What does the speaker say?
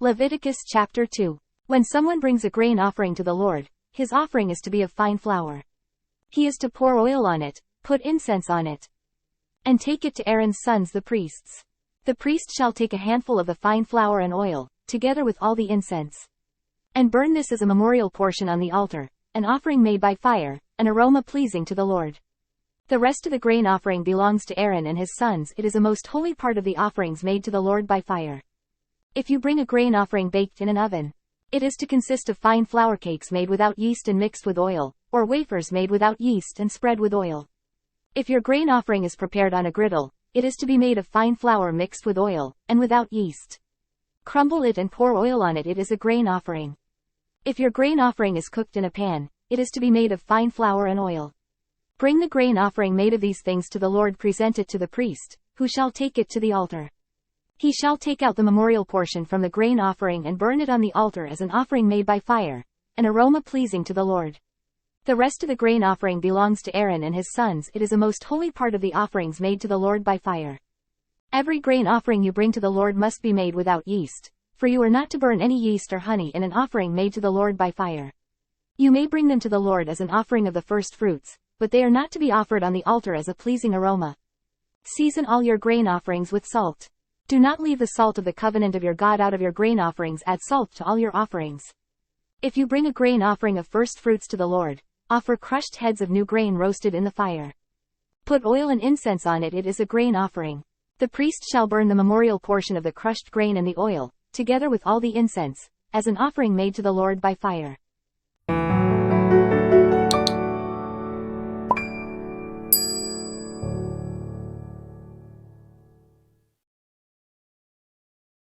Leviticus chapter 2. When someone brings a grain offering to the Lord, his offering is to be of fine flour. He is to pour oil on it, put incense on it, and take it to Aaron's sons the priests. The priest shall take a handful of the fine flour and oil, together with all the incense, and burn this as a memorial portion on the altar, an offering made by fire, an aroma pleasing to the Lord. The rest of the grain offering belongs to Aaron and his sons. It is a most holy part of the offerings made to the Lord by fire. If you bring a grain offering baked in an oven, it is to consist of fine flour cakes made without yeast and mixed with oil, or wafers made without yeast and spread with oil. If your grain offering is prepared on a griddle, it is to be made of fine flour mixed with oil, and without yeast. Crumble it and pour oil on it. It is a grain offering. If your grain offering is cooked in a pan, it is to be made of fine flour and oil. Bring the grain offering made of these things to the Lord. Present it to the priest, who shall take it to the altar. He shall take out the memorial portion from the grain offering and burn it on the altar as an offering made by fire, an aroma pleasing to the Lord. The rest of the grain offering belongs to Aaron and his sons. It is a most holy part of the offerings made to the Lord by fire. Every grain offering you bring to the Lord must be made without yeast, for you are not to burn any yeast or honey in an offering made to the Lord by fire. You may bring them to the Lord as an offering of the first fruits, but they are not to be offered on the altar as a pleasing aroma. Season all your grain offerings with salt. Do not leave the salt of the covenant of your God out of your grain offerings. Add salt to all your offerings. If you bring a grain offering of first fruits to the Lord, offer crushed heads of new grain roasted in the fire. Put oil and incense on it. It is a grain offering. The priest shall burn the memorial portion of the crushed grain and the oil, together with all the incense, as an offering made to the Lord by fire.